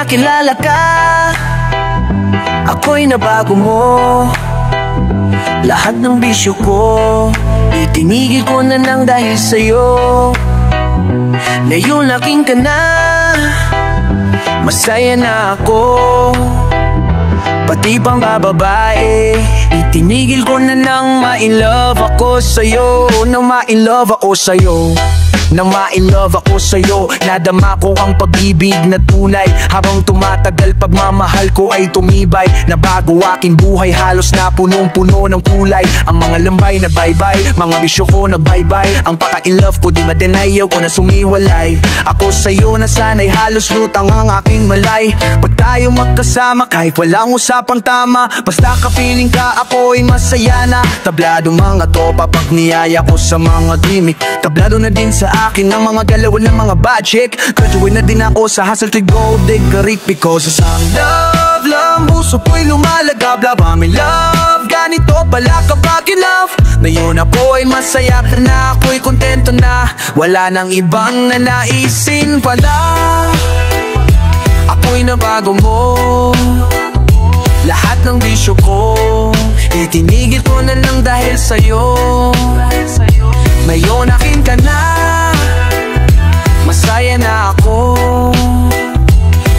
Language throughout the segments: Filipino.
makilala ka, ako'y nabago mo. Lahat ng bisyo ko, itinigil ko na nang dahil sa'yo. Ngayon laking ka na, masaya na ako. Pati pang bababae, itinigil ko na nang ma-in-love ako sa'yo. Nang ma-in-love ako sa'yo, nang ma-in-love ako sa'yo. Nadama ko ang pag-ibig na tunay. Habang tumatagal pagmamahal ko ay tumibay. Nabago aking buhay, halos na punong-puno ng kulay. Ang mga lambay na bye-bye, mga bisyo ko na bye-bye. Ang paka-in-love ko di ma-deny, ayaw ko na sumiwalay. Ako sa'yo na sana'y halos lutang ang aking malay. Pag tayo magkasama kahit walang usapang tama, basta ka-feeling ka ako'y masaya na. Tablado mga topa pag niyaya ko sa mga gimmick. Tablado na din sa akin ang mga galawan ng mga budget. Graduate na din ako sa hustle to gold diggery. Because sa love lang, puso ko'y lumalagab. Love, I'm in love, ganito pala kapag in love. Ngayon ako'y masaya ka na, ako'y kontento na. Wala nang ibang nanaisin pala. Ako'y nabago mo. Lahat ng bisyo ko, itinigil ko na lang dahil sa'yo. Ngayon akin ka na, masaya na ako.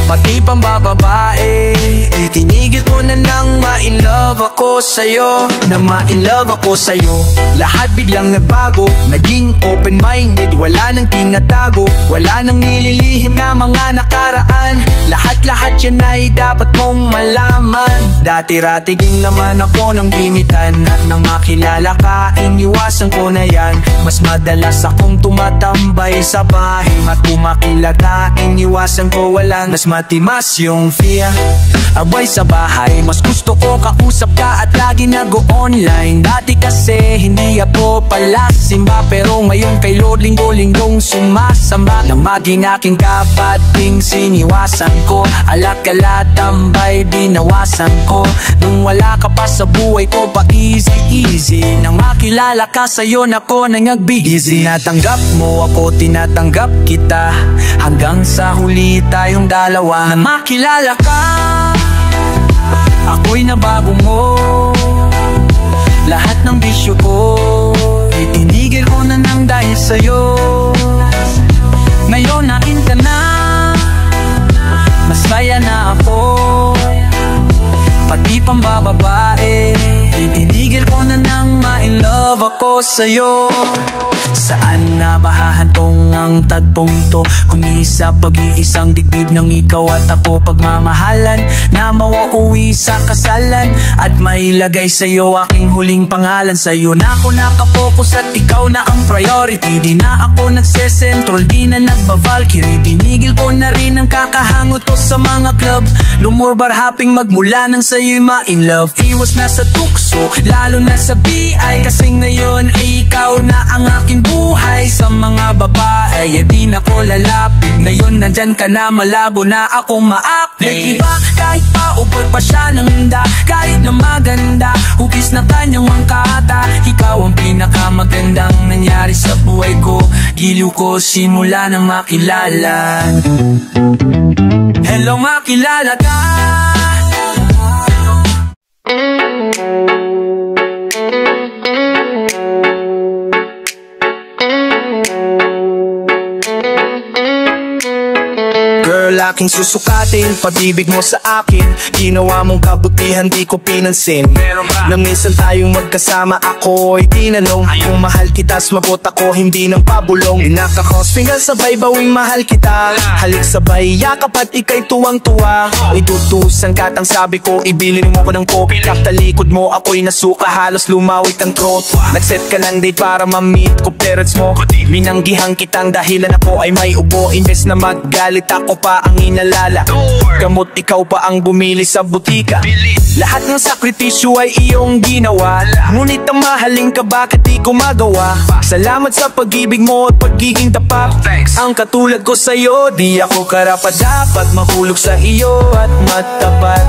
Pati pang bababae, itinigil ko na nang ma-in-love ako sa'yo. Na ma-in-love ako sa'yo, lahat biglang nagbago. Naging open-minded, wala nang tinatago. Wala nang nililihim na mga nakaraan. Lahat-lahat yan ay dapat mong malaman. Dati-ratiging naman ako ng limitan. At nang makilala ka, iniwasan ko na yan. Mas madalas akong tumatambay sa bahay. At kumakila ka, iniwasan ko walang mas matimas yung fear. Abay sa bahay, mas gusto ko kausap ka at lagi nag-o-online. Dati kasi hindi ako pala simba, pero ngayon kay Lord linggo-linggong sumasamba. Nang maging aking kapating siniwasan ko, alak-ala tambay binawasan ko. Nung wala ka pa sa buhay ko pa easy-easy. Nang makilala ka sa'yo na ko nang nag-busy. Tinatanggap mo ako, tinatanggap kita. Hanggang sa huli tayong dalawa. Nang makilala ka, ako'y nabago mo. Lahat ng bisyo ko, itinigil ko na nang dahil sa'yo. Ngayon akin ka na, masaya na ako. Pati pang bababae, itinigil ko na nang ma-in-love ako sa'yo. Saan na bahahantong ang tagpong to, kundi sa pag-iisang digdig ng ikaw at ako. Pagmamahalan na mauuwi sa kasalan, at mailagay sa'yo aking huling pangalan. Sa'yo na ako nakapokus at ikaw na ang priority. Di na ako nagsesentrol, di na nagbavalkyrie. Tinigil ko na rin ang kakahangot ko sa mga club. Lumurbar haping magmula nang sa'yo'y ma-in-love. Iwas na sa tukso, lalo na sa BI. Kasing ngayon ay ikaw na ang aking buhay. Sa mga babae, di na ko lalapit. Ngayon nandyan ka na, malabo na akong ma-active. Iba kahit pa upot pa siya ng handa, kahit na maganda, hugis na kanyang mangkata. Ikaw ang pinakamagandang nangyari sa buhay ko. Giliw ko simula nang makilala. Hello, makilala ka. Girl, aking susukatin, pag-ibig mo sa akin. Ginawa mong kabutihan, di ko pinansin. Na minsan tayong magkasama, ako'y tinanong kung mahal kita, smagot ako, hindi ng pabulong. Inaka-cross fingers, sabay bawing mahal kita. Halik sabay, yakap at ika'y tuwang-tuwa. Itutusan katang sabi ko, ibilin mo ko ng kopi. Kaptalikod mo, ako'y nasuka, halos lumawit ang throat. Nag-set ka ng date para ma-meet ko parents mo. Minanggihang kitang dahilan ako ay may ubo. Imbes na maggalit ako pa ang inalala. Gamot ikaw pa ang bumili sa butika. Lahat ng sakripisyo ay iyong ginawa. Ngunit ang mahaling ka, bakit di ko magawa? Salamat sa pag-ibig mo at pagiging tapat. Ang katulad ko sa'yo, di ako karapat-dapat mahulog sa iyo at matapat.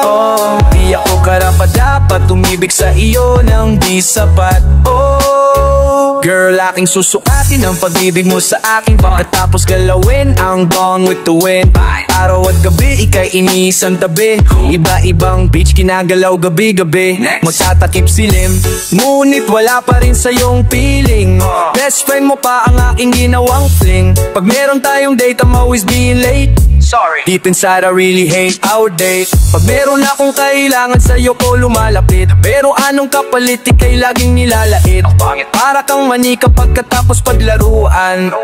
Oh, di ako karapat-dapat umibig sa iyo nang di sapat. Oh, Girl, aking susukatin ang pag-ibig mo sa akin, pagkatapos galawin ang Gone with the Wind. Araw at gabi, ika'y iniisang tabi, iba-ibang beach kinagalaw gabi-gabi. Magtatakip silim, ngunit wala pa rin sa'yong feeling. Best friend mo pa ang aking ginawang fling. Pag meron tayong date, I'm always being late. Sorry. Deep inside I really hate our date. Pag meron akong kailangan sa'yo ko lumalapit, pero anong kapalit ika'y laging nilalait. Para kang manika pagkatapos paglaruan,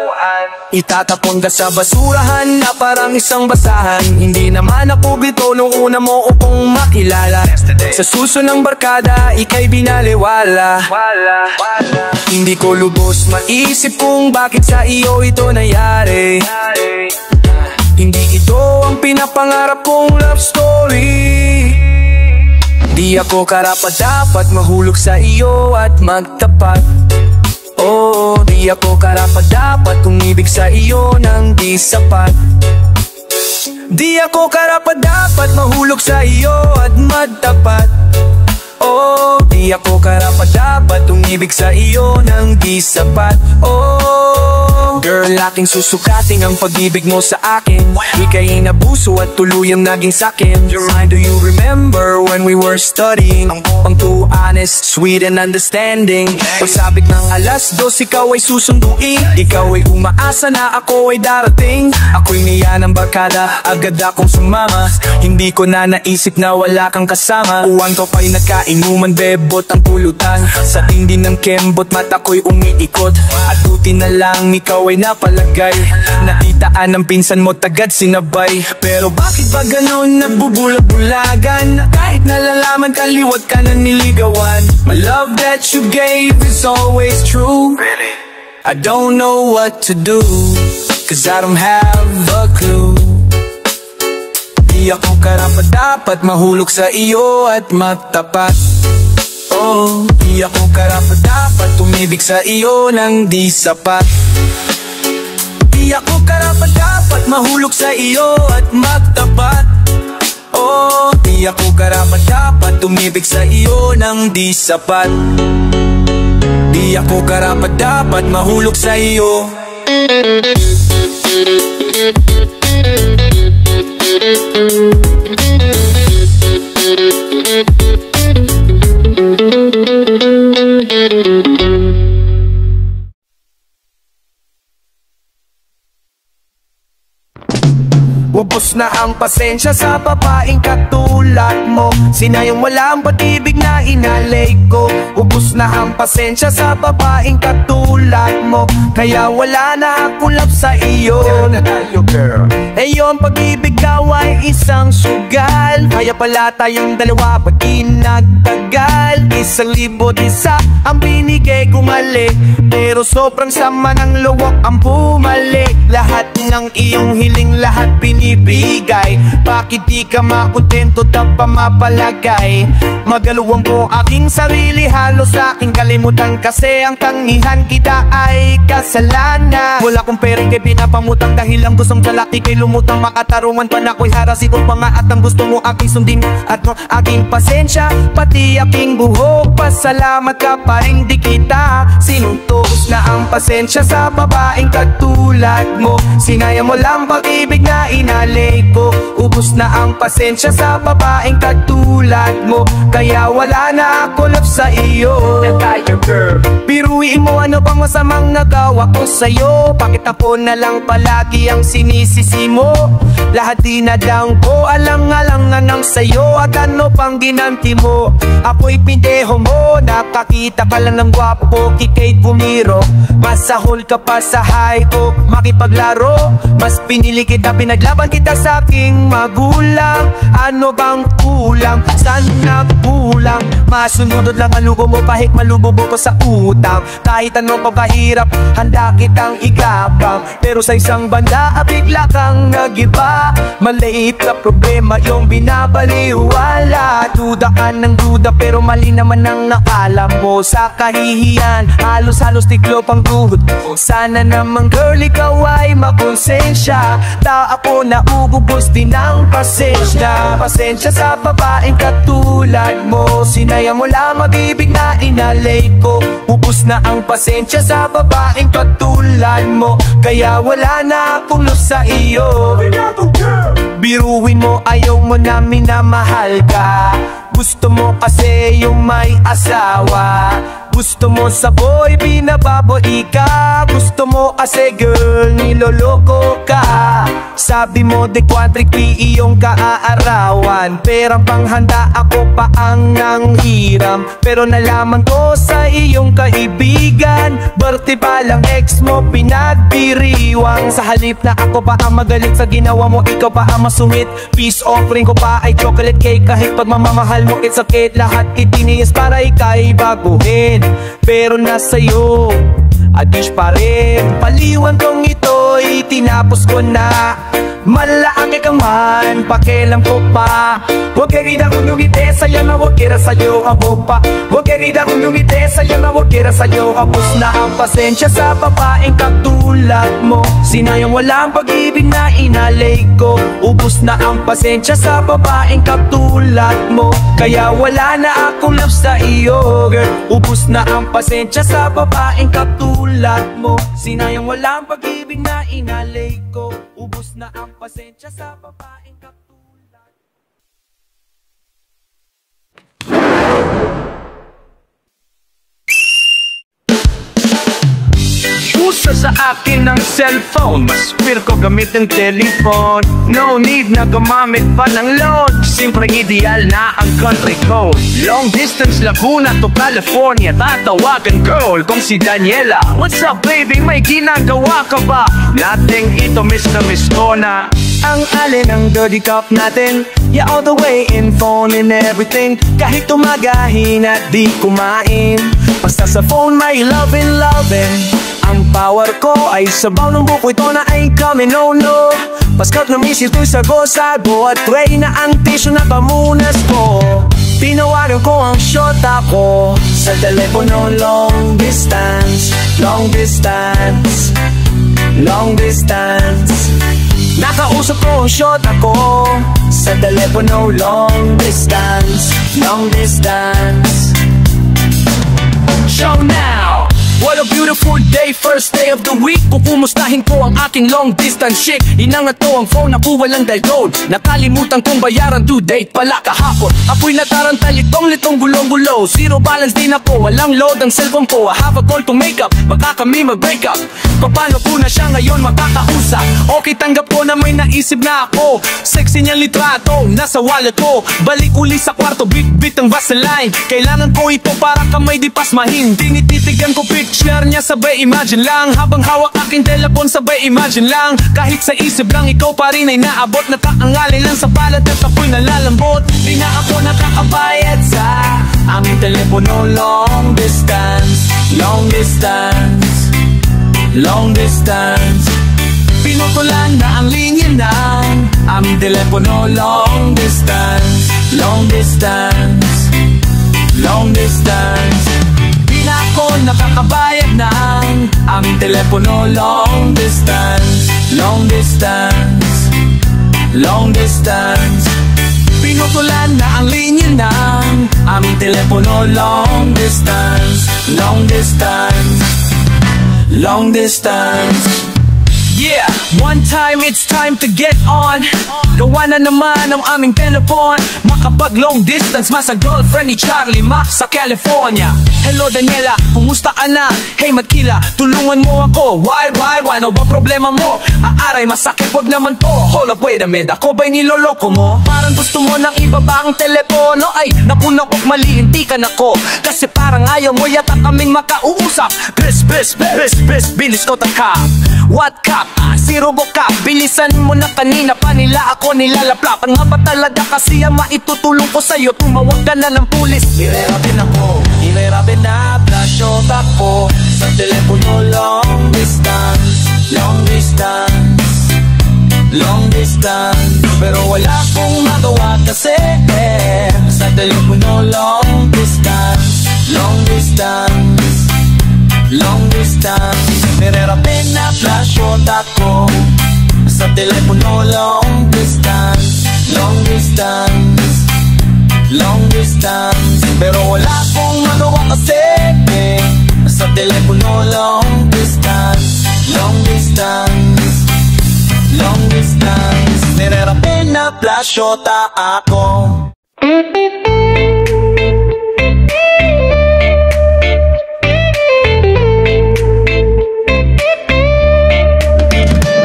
itatapon ka sa basurahan na parang isang basahan. Hindi naman ako bito nung una mo akong makilala. Sa suso ng barkada, ika'y binaliwala. Hindi ko lubos maisip kung bakit sa iyo ito nangyari. Hindi ito ang pinapangarap kong love story. Di ako karapat-dapat mahulog sa iyo at magtapat. Oh, di ako karapat-dapat umibig sa iyo nang di sapat. Di ako karapat-dapat mahulog sa iyo at magtapat. Oh, di ako karapat-dapat umibig sa iyo nang di sapat. Oh, girl, aking susukating ang pag-ibig mo sa akin. Ika'y inabuso at tuluyang naging sakin. Do you remember when we were studying? Ang too honest, sweet and understanding. Pagsabik ng alas 2, ikaw ay susunduin. Ikaw ay umaasa na ako ay darating. Ako'y niya ng barkada, agad akong sumama. Hindi ko na naisip na wala kang kasama. Uwang to pa'y nagkainuman, bebot ang pulutan. Sa tindi ng kembot, mata ko'y umiikot. At buti na lang ikaw ay napalagay. Nakitaan ng pinsan mo, tagad sinabay. Pero bakit ba ganon nagbubulag-bulagan? Kahit nalalaman kaliwat ka na niligawan. My love that you gave is always true. Really? I don't know what to do, cause I don't have a clue. Di ako karapat-dapat mahulog sa iyo at magtapat. Oh, di ako karapat-dapat umibig sa iyo nang di sapat. Di ako karapat-dapat mahulog sa iyo at magtapat. Oh, di ako karapat-dapat umibig sa iyo nang di sapat. Di ako karapat-dapat mahulog sa iyo. Ubus na ang pasensya sa babaeng katulad mo. Sinayang wala ang pag-ibig na inalay ko. Ubus na ang pasensya sa babaeng katulad mo. Kaya wala na akong love sa iyo. Eh yung pag-ibig daw ay isang sugal. Kaya pala tayong dalawa pag inagtagal. 1,001 ang binigay kong mali, pero sobrang sama ng luwak ang bumalik. Lahat ng iyong hiling, lahat binibigay. Bakit di ka makontento tapos mapalagay? Magaluwang ko aking sarili, halos aking kalimutan. Kasi ang tangihan kita ay kasalanan. Wala kong pera kay pinapamutang, dahil ang gustong lalaki kay lumutang. Makatarungan pa na ko'y harasi ko pa nga, at ang gusto mo aking sundin. At mo aking pasensya, pati aking buhok. Pasalamat ka pa rin di kita sinuntos na ang pasensya sa babaeng katulad mo. Sinaya mo lang pag-ibig na inalay ko. Ubus na ang pasensya sa babaeng katulad mo. Kaya wala na ako love sa iyo. Biruin mo ano pang masamang nagawa ko sa'yo. Bakit ako na lang palagi ang sinisisi mo? Lahat di na lang ko alang-alangan ng sayo. At ano pang ginanti mo? Ako'y pindeho mo, nakakita ka lang ng gwapo, kikay bumiro. Masahol ka pa sa high oak, makipaglaro. Mas pinili kita, pinaglaban kita sa aking magulang. Ano bang kulang? Saan nagbulang? Masunod lang ang lugo mo, pahik malubobo ko sa utang. Kahit ano pa kahirap, handa kitang igabang. Pero sa isang banda, bigla kang nagiba. Maliit na problema yung binabaliwala. Duda ka ng duda, pero mali naman ang nakala mo. Sa kahihiyan, halos-halos tiklo pang tuhod. Sana naman girl, ikaw ay makonsensya. Ta ako na ugubos din ng pasensya. Pasensya sa babaeng katulad mo. Sinaya mo lang mag-ibig na inalay ko. ubos na ang pasensya sa babaeng katulad mo, kaya wala na akong love sa iyo. Biruin mo, ayaw mo na minamahal ka. Gusto mo kasi yung may asawa. Gusto mo sa boy, binababoy ka. Gusto mo kasi girl, niloloko ka. Sabi mo de quadriqui iyong kaaarawan. Perang panghanda, ako pa ang nanghiram. Pero nalaman ko sa iyong kaibigan, birthday pa lang ex mo pinagdiriwang. Sa halip na ako pa ang magaling sa ginawa mo, ikaw pa ang masungit. Peace offering ko pa ay chocolate cake. Kahit pagmamahal mo it's okay, lahat itiniis para ika'y baguhin. Pero nasa'yo, adish pa rin. Paliwan kong ito'y tinapos ko na. Malaki ka man, pakialam ko pa. Huwag querida kung lumite sa'yo na huwag kira sa'yo ako pa. Huwag querida kung lumite sa'yo na huwag kira sa'yo. Kapos na ang pasensya sa babaeng katulad mo. Sinayang wala ang pag-ibig na inalay ko. Ubus na ang pasensya sa babaeng katulad mo, kaya wala na akong love sa iyo, girl. Ubus na ang pasensya sa babaeng katulad mo. Sinayang wala ang pag-ibig na inalay ko. Ubus na ang pasensya sa babaeng katulad. Usa sa akin ng cellphone, mas prefer ko gamit ng telephone. No need na gumamit pa ng load. Simpleng ideal na ang country code. Long distance Laguna to California, tatawagan girl kung si Daniela. What's up baby, may ginagawa ka ba? Nating ito miss na miss ko na. Ang alin ang dirty cup natin, yeah all the way in phone and everything. Kahit tumagahin at di kumain, basta sa phone may lovin'. Ang power ko ay sabaw ng buko, ito na ay coming, no no. Paskat na misis ko'y sago-sago, at tray na ang tissue na pamunas ko. Pinawaran ko ang shot ako sa telepono. Long distance, long distance, long distance. Nakausap ko ang shot ako sa telepono. Long distance, long distance. Show now! What a beautiful day, first day of the week. Kukumustahin ko ang aking long distance chick. Inangat ko ang phone, ako walang dial. Nakalimutan kong bayaran, due date pala kahapon. Ako'y nataranta, litong gulong-gulo. Zero balance din ako, walang load ang cellphone ko. I have a call to make up, baka kami mag-break up. Paano ko na siya ngayon makakausap? Okay, tanggap ko na may naisip na ako. Sexy niyang litrato, nasa wallet ko. Balik uli sa kwarto, bit-bit ang Vaseline. Kailangan ko ito para kamay di pasmahin. Tinititigan ko picture niya, sabay imagine lang. Habang hawak aking telepon, sabay imagine lang. Kahit sa isip lang, ikaw pa rin ay naabot. Nakaangali lang sa palad at ako'y nalalambot. Di na ako nakakabayad sa aming telepono. Long distance, long distance, long distance. Pinutulan na ang linya ng aming telepono. Long distance, long distance, long distance. Di na ako nakakabayad ng aming telepono. Long distance, long distance, long distance. Pinutulan na ang linya ng aming telepono. Long distance, long distance, long distance. Yeah, one time it's time to get on. Gawa na naman ang aming telepon. Makapag long distance, masa girlfriend ni Charlie Max sa California. Hello Daniela, kumusta ka na? Hey Magkila, tulungan mo ako. Why, ano ba problema mo? Aaray, masakit, wag naman to. Hold up, wait a minute, ako ba'y niloloko mo? Parang gusto mo nang ibaba ang telepono. Ay, napuno ko't maliintikan ako. Kasi parang ayaw mo yata kaming makauusap. Bilis ko takap. What cup? Zero bokap. Bilisan mo na, kanina pa nila ako nilalaplap. Nga ba talaga kasi ang maitutulong ko sa'yo? Tumawag ka na ng pulis. Hirapin ako, hirapin na. Flashot ako sa telepono. Long distance, long distance, long distance. Pero wala akong magawa kasi sa telepono. Long distance, long distance, long distance. Nirerapin na flashot ako sa telepono. Long distance, long distance, long distance. Pero wala akong magawa kasi sa telepono. Long distance, long distance, long distance. Nirerapi na plasyota ako.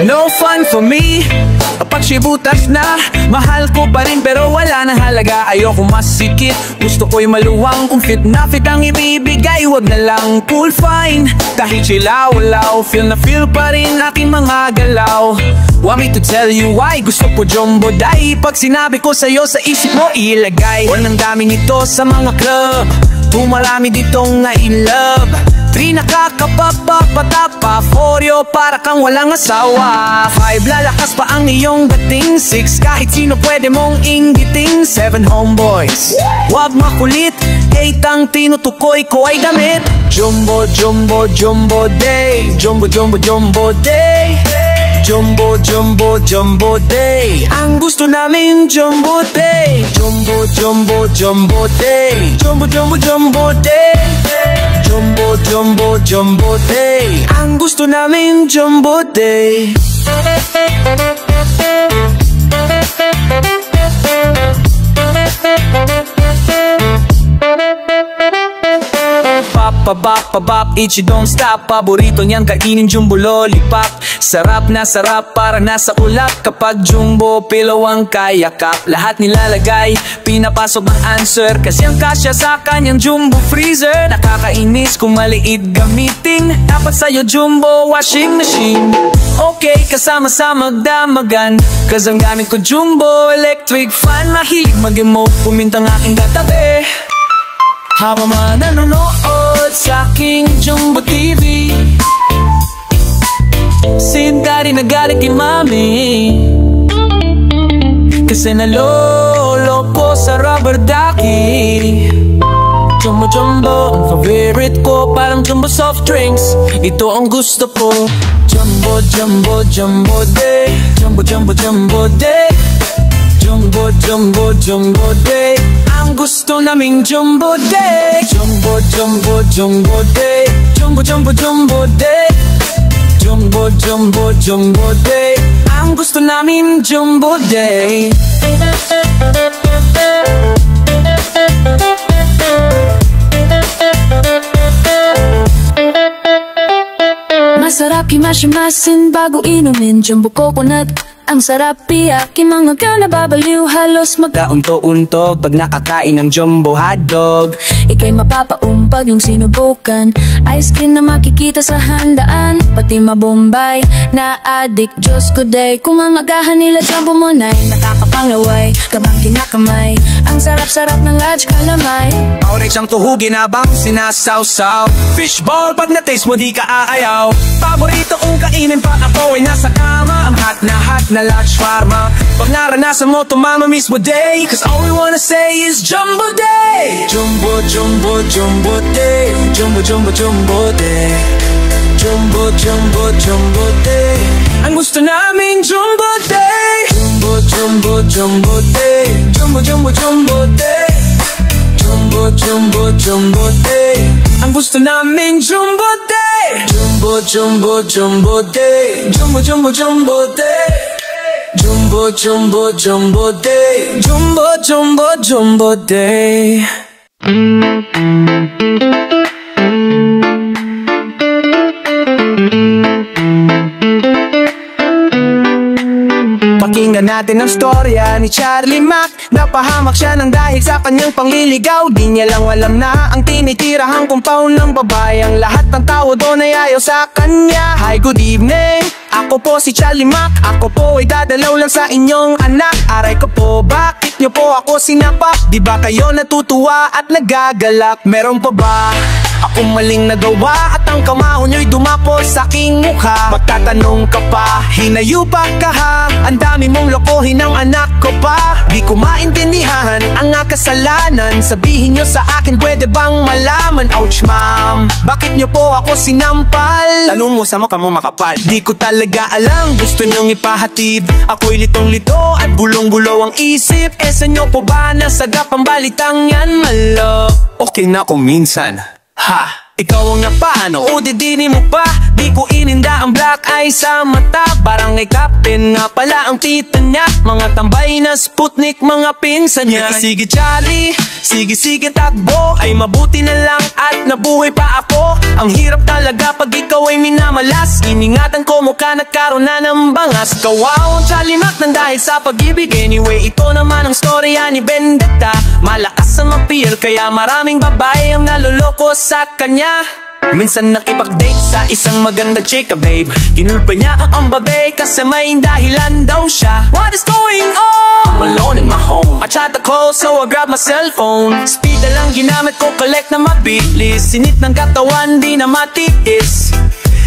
No fun for me kapag sibutas na. Mahal ko pa rin pero wala na halaga. Ayoko masikip, gusto ko'y maluwang. Kung fit na fit ang ibibigay, wag na lang cool fine. Kahit silaw-law, feel na feel pa rin aking mga galaw. Want me to tell you why gusto ko jumbo dai? Pag sinabi ko sa'yo sa isip mo ilagay. Walang dami nito sa mga club, tumarami ditong I love. 3 nakakapapapatapa, 4 para kang walang asawa. 5 lalakas pa ang iyong dating. 6 kahit sino pwede mong inggiting. 7 homeboys, wag makulit. 8 ang tinutukoy ko ay damit. Jumbo, jumbo, jumbo day. Jumbo, jumbo, jumbo day. Jumbo, jumbo, jumbo day. Ang gusto namin jumbo day. Jumbo, jumbo, jumbo day. Jumbo, jumbo, jumbo day. Jumbo, jumbo, jumbo day. Ang gusto namin jumbo day. Pabap, itchy don't stop. Paborito niyan kainin jumbo lollipop. Sarap na sarap, para nasa ulap. Kapag jumbo pillow ang kayakap. Lahat nilalagay, pinapasok ang answer. Kasi ang kasya sa kanyang jumbo freezer. Nakakainis kung maliit gamitin. Dapat sa'yo jumbo washing machine. Okay, kasama sa magdamagan. Cause ang gamit ko jumbo electric fan. Mahilig mag-emote, pumintang aking katabi habang nanonood sa aking Jumbo TV. Si daddy nagalit kay mami kasi nalolo ko sa rubber ducky. Jumbo, jumbo, ang favorite ko, parang jumbo soft drinks. Ito ang gusto ko. Jumbo, jumbo, jumbo day. Jumbo, jumbo, jumbo day. Jumbo, jumbo, jumbo day. Ang gusto naming jumbo day. Jumbo, jumbo, jumbo day. Jumbo, jumbo, jumbo day. Jumbo, jumbo, jumbo day. Ang gusto namin jumbo day. Masarap himas-himasin bago inumin. Jumbo coconut, ang sarap iyakin. Mga ka nababaliw, halos magkaunto-unto pag nakakain ng jumbo hotdog. Ika'y mapapaumpag yung sinubukan. Ice cream na makikita sa handaan, pati mabombay na addict. Diyos ko day, kung ang agahan nila jumbo mo na'y nakakapanglaway. Kabang kinakamay, ang sarap-sarap ng large calamay. Orange ang tuhugin habang sinasawsaw. Fishball pag na-taste mo di ka aayaw. Paborito kong kainin pa ako ay nasa kama. Ang hot na large pharma. Pag naranasan mo to mama mismo day. Cause all we wanna say is jumbo day. Jumbo, jumbo, jumbo day. Jumbo, jumbo, jumbo day. Jumbo, jumbo, jumbo day. Ang gusto naming jumbo day. Jumbo, jumbo, jumbo day. Jumbo, jumbo, jumbo day. Jumbo, jumbo, jumbo day. Ang gusto namin jumbo day. Jumbo, jumbo, jumbo day. Jumbo, jumbo, jumbo day. Jumbo, jumbo, jumbo day. Jumbo, jumbo, jumbo day. Pakinggan natin ang storya ni Charlie Mac. Napahamak siya ng dahil sa kanyang pangliligaw. Di niya lang alam na ang tinitirahang compound ng babae. Ang lahat ng tao doon ay ayaw sa kanya. Hi, good evening, ako po si Charlie Mac. Ako po ay dadalaw lang sa inyong anak. Aray ko po, bakit niyo po ako sinapak? Di ba kayo natutuwa at nagagalak? Meron pa ba akong maling nagawa at ang kamahon nyo'y dumapos sa aking mukha? Magtatanong ka pa, hinayo pa ka ha? Ang dami mong lokohin ng anak ko pa. Di ko maintindihan ang kasalanan. Sabihin nyo sa akin, pwede bang malaman? Ouch ma'am, bakit nyo po ako sinampal? Tanong mo sa mukha mo makapal. Di ko talaga alam, gusto nyong ipahatid. Ako'y litong-lito at bulong-bulo ang isip. Sa nyo po ba nasagap ang balitang yan, malo? Okay na kung minsan. Ha! Ikaw ang napano, o didini mo pa. Di ko ininda ang black eye sa mata. Barangay Captain nga pala ang tita niya. Mga tambay na Sputnik, mga pinsan niya. Sige Charlie, sige takbo. Ay mabuti na lang at nabuhay pa ako. Ang hirap talaga pag ikaw ay minamalas. Iningatan ko mukha nagkaroon na ng bangas. Kawaw ang Charlie Mac nang dahil sa pag-ibig. Anyway, ito naman ang storya ni Vendetta. Malakas ang appeal kaya maraming babae ang naloloko sa kanya. Minsan nakipag-date sa isang maganda chika, babe. Kinulpa niya ang babe kasi may dahilan daw siya. What is going on? I'm alone in my home. I tried to call so I grabbed my cellphone. Speed na lang ginamit ko, collect na mabilis. Sinit ng katawan, di na matiis.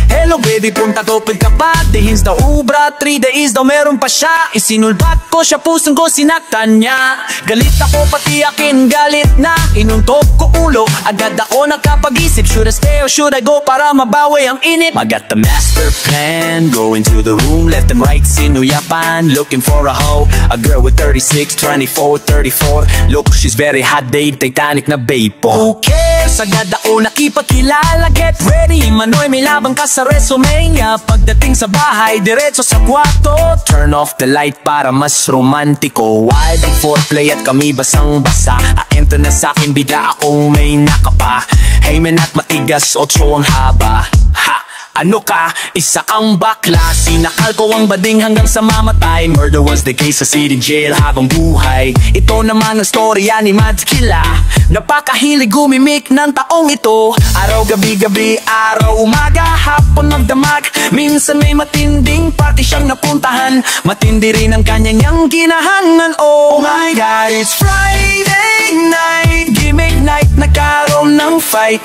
Hello baby, punta topid ka pa. Dehins daw ubra, 3 days daw meron pa siya. Isinulbat ko siya, pusong ko sinaktan niya. Galit ako pati akin, galit na. Inuntog ko ulo, agad ako nakapag-isip. Should I stay or should I go para mabawi ang init? I got the master plan, go into the room. Left and right, sinuyapan, looking for a hoe. A girl with 36, 24, 34. Look, she's very hot, date, Titanic na babe po. Who cares? Agad ako nakipagkilala, get ready. Manoy, may labang ka sa resume niya. Pagdating sa bahay, diretso sa kwarto. Turn off the light para mas romantiko. Wild ang foreplay at kami basang-basa. Aento na sa'kin, bida akong may nakapa. Hey man at matigas, 8 ang haba. Ha! Ano ka? Isa kang bakla. Sinakal ko ang bading hanggang sa mamatay. Murder was the case sa city jail habang buhay. Ito naman ang storya ni Mads Killa. Napakahilig gumimik ng taong ito. Araw, gabi, araw, umaga, hapon, magdamag. Minsan may matinding party siyang napuntahan. Matindi rin ang kanya niyang ginahangan. Oh my God, it's Friday night. Gimmick night, nagkaroon ng fight.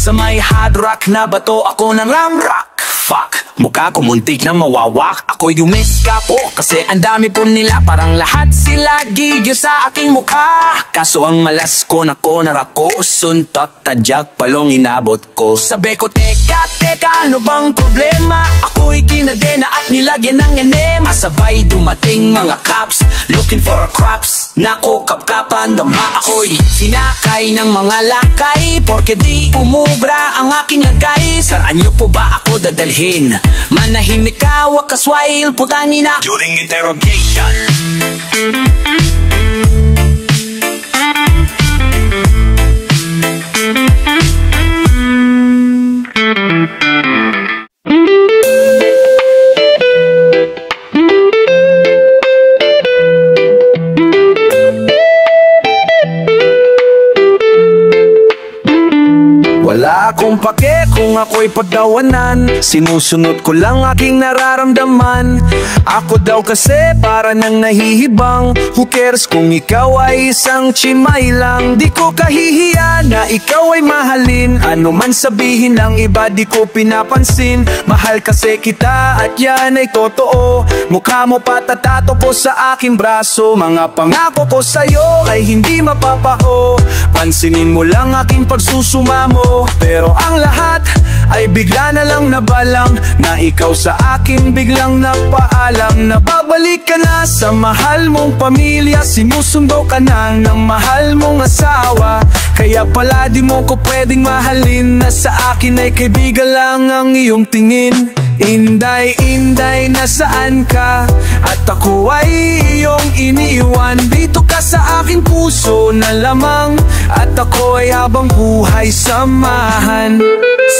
Sa may hard rock na bato ako ng ramrock. Fuck, mukha ko muntik na mawawak. Ako'y dumiska po kasi ang dami po nila. Parang lahat sila gigil sa aking mukha. Kaso ang malas ko na konar ako. Suntot, tadyak, palong inabot ko. Sabi ko teka, ano bang problema? Ako'y kinadena at nilagyan ng enema. Sabay dumating mga cops, looking for a crops. Nako, kapkapan, dama ako'y sinakay ng mga lakay. Porke di umubra ang aking lagay. Saan niyo po ba ako dadalhin? Manahimik ka, wakas while putanin na during interrogation. Wala akong pake kung ako'y pagdawanan. Sinusunod ko lang aking nararamdaman. Ako daw kasi para nang nahihibang. Who cares kung ikaw ay isang chimay lang? Di ko kahihiya na ikaw ay mahalin. Ano man sabihin ng iba di ko pinapansin. Mahal kasi kita at yan ay totoo. Mukha mo patatato po sa aking braso. Mga pangako ko sa'yo ay hindi mapapao. Pansinin mo lang aking pagsusumamo. Pero ang lahat ay bigla na lang nabalang. Na ikaw sa akin biglang napaalam. Na babalik ka na sa mahal mong pamilya. Sinusundo ka na ng mahal mong asawa. Kaya pala di mo ko pwedeng mahalin. Na sa akin ay kaibigan lang ang iyong tingin. Inday, inday, nasaan ka? At ako ay iyong iniiwan. Dito ka sa aking puso na lamang. At ako ay habang buhay samahan.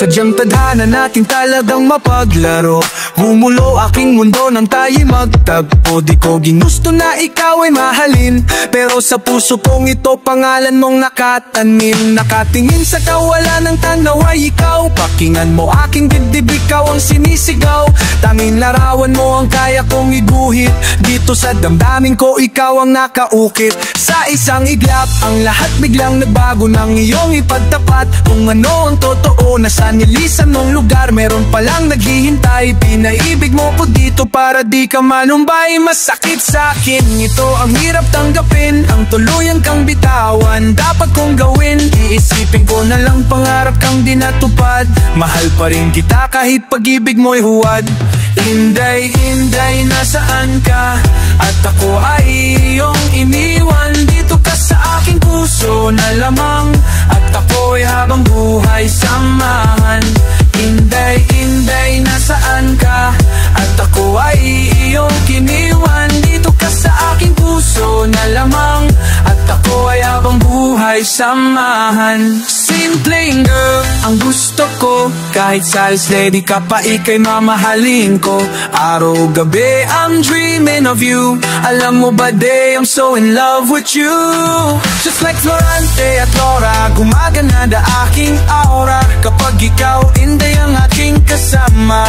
Sadyang tadhana natin talagang mapaglaro. Gumulo aking mundo nang tayo'y magtagpo. Di ko ginusto na ikaw ay mahalin. Pero sa puso kong ito pangalan mong nakatanim. Nakatingin sa kawala ng tanaw ay ikaw. Pakinggan mo aking dibdib, ikaw ang sinisigaw. Tanging larawan mo ang kaya kong iguhit. Dito sa damdamin ko ikaw ang nakaukit. Sa isang iglap ang lahat biglang nagbago. Nang iyong ipagtapat kung ano ang totoo. Nasa nilisan mong lugar meron palang naghihintay. Pinaibig mo ko dito para di ka manumbay. Masakit sa akin ito, ang hirap tanggapin. Ang tuluyan kang bitawan, dapat kong gawin. Iisipin ko na lang pangarap kang di natupad. Mahal pa rin kita kahit pag-ibig mo'y huwad. Inday, inday, nasaan ka? At ako ay iyong iniwan. Dito ka sa aking puso na lamang. At ako ako'y habang buhay samahan. Inday, Inday, nasaan ka? At ako ay iyong kiniwan. Dito ka sa aking puso na lamang. At ako ay habang buhay samahan. Simpleng girl ang gusto ko. Kahit sales lady ka pa, ika'y mamahalin ko. Araw-gabi I'm dreaming of you. Alam mo ba day, I'm so in love with you. Just like Florante at Laura, gumagana da aking aura kapag ikaw, Inday, ang aking kasama.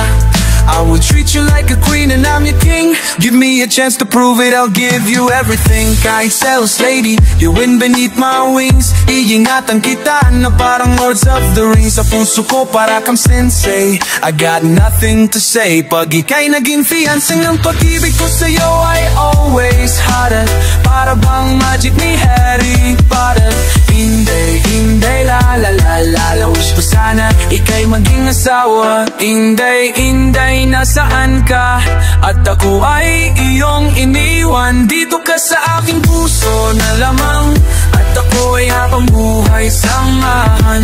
I will treat you like a queen and I'm your king. Give me a chance to prove it, I'll give you everything. Kahit sales lady, you win beneath my wings. Iingatan kita na parang Lords of the Rings. Sa puso ko para kang sensei, I got nothing to say. Pag ika'y naging fiancé, ng pag-ibig ko sa'yo ay always hotter. Para bang magic ni Harry Potter. Inday, Inday, la la la la la. Wish ko sana ika'y maging asawa. Inday, Inday, nasaan ka? At ako ay iyong iniwan. Dito ka sa aking puso na lamang. At ako ay habang buhay samahan.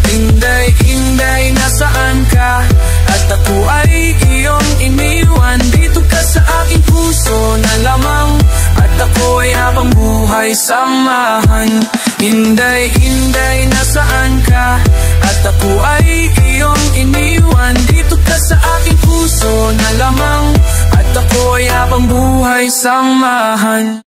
Inday, Inday, nasaan ka? At ako ay iyong iniwan. Dito ka sa aking puso na lamang. At ako ay habang buhay samahan. Inday, Inday, nasaan ka? At ako ay iyong iniwan. Dito ka sa aking puso na lamang. At ako ay habang buhay samahan.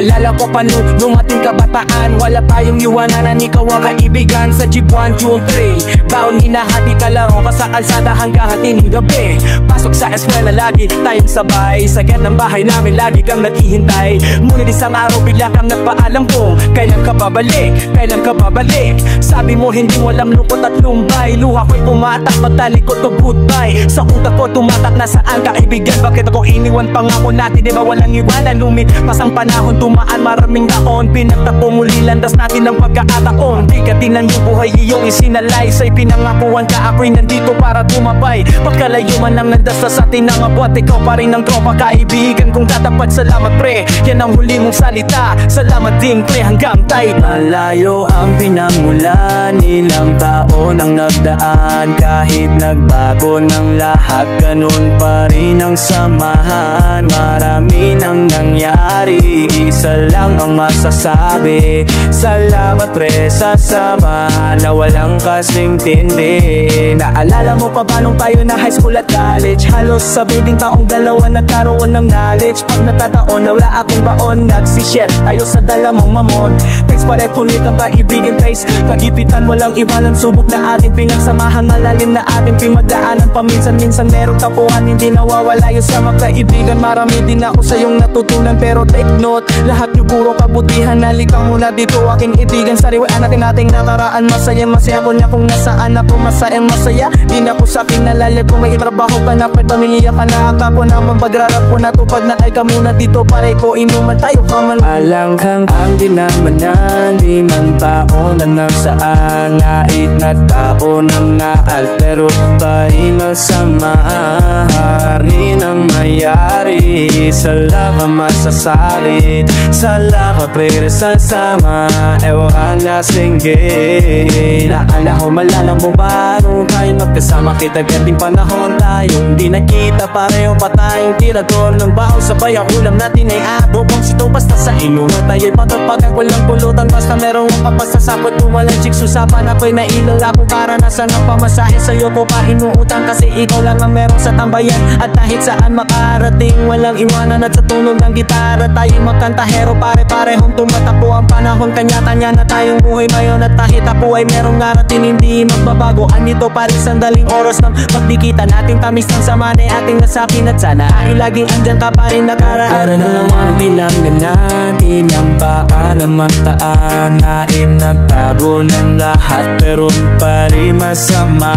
Alala ko pa nung ating kabataan, wala tayong iwanan, ikaw ang kaibigan. Sa jeep 1, 2, 3, baon hinahati kalaro ka sa kalsada hanggang hating gabi. Pasok sa eskwela lagi tayong sabay, sa gate ng bahay namin lagi kang naghihintay. Ngunit isang araw bigla kang nagpaalam ko, kailan ka babalik, kailan ka babalik. Sabi mo hindi walang lungkot at lumbay. Luha ko'y pumatak, magtalikod ko goodbye. Sa utak ko tumatak na saan kaibigan, bakit ako iniwan? Pangako natin diba walang iwanan. Lumipas ang panahon, tumaan maraming taon, pinagtapo muli landas natin ang pagkakataon. Di ka tinan yung buhay iyong isinalay, sa'y pinangakuan ka ako'y nandito para tumabay. Pagkalayo man ang nandastas sa atin ang abot, ikaw pa rin ang tropa kaibigan kong tatapat. Salamat pre, yan ang huli mong salita. Salamat din pre, hanggang tayo. Malayo ang pinagmulan, ilang taon ang nagdaan. Kahit nagbago ng lahat, ganun pa rin ang samahan. Marami nang nangyari, isa lang ang masasabi. Salamat pre sa sama na walang kasing tindi. Naalala mo pa ba nung tayo na high school at college? Halos sa bidding taong dalawa nagkaroon ng knowledge. Pag natataon na wala akong baon, nagsishare tayo sa dala mong mamon. Text pa rin kulit ang kaibigan trace. Kagipitan walang iwanan, subok na ating pinagsamahan. Malalim na ating pinagdaanan, paminsan-minsan merong tapuan. Hindi nawawala yung sama kaibigan. Marami din ako sa iyong natutunan, pero take note, lahat yung puro kabutihan. Nalikaw muna dito aking ibigan. Sariwaan natin ating nakaraan. Masaya, masaya ko niya kung nasaan ako. Masayang masaya, di na ko sa aking nalalip. Kung may trabaho ka na, pamilya ka na. Ako naman pagrarap ko natupad na ay ka muna dito. Pare ko inuman tayo kaman. Alanghang ang dinamanan, 5 taon na nagsaan. Nait na tao ng naaltero tayo masamahan. Rin ang mayari, sala ka masasalit. Sala ka pero sasama, ewan na singgit. Naala ko malalang mo ba nung tayo magkasama? Kita ganting panahon tayo hindi nakita, pareho pa tayong tirador ng baho. Sabay ang ulam natin ay adobong sito. Basta sa inuman tayo'y patagpagang walang pulutan. Basta merong kapasasapot kung walang chicks usapan. Ako'y nailala kung karanasan ng pamasahe. Sa'yo ko pa inuutang kasi ikaw lang ang meron sa tambayan. At kahit saan makarating walang iwanan. At sa tunog ng gitara tayo'y magkantahero. Pare-parehong tumatakbo ang panahon. Kanya-kanya na tayong buhay ngayon. At kahit ako ay merong narating hindi magbabago. Anito pa rin sandaling oras ng pagdikita nating tamis ng samanay ating nasakin. At sana ay laging andyan ka pa rin nakaraan. Para na lang ang pinangganan, ilang paalamantaan na inagtago ng lahat, pero pa rin masama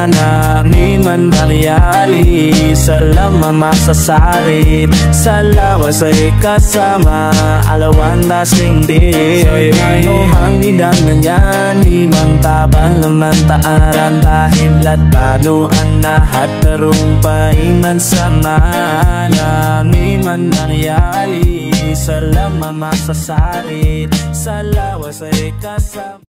na ni man nangyari. Salamat masasalit sa lawas ay kasama alawan lasing din. Ngayon hanggang ganyan di man tabang naman taaran dahil latanoan lahat, pero pa rin masama na ni man nangyari. Salamat masasalit sa lawas ay kasama.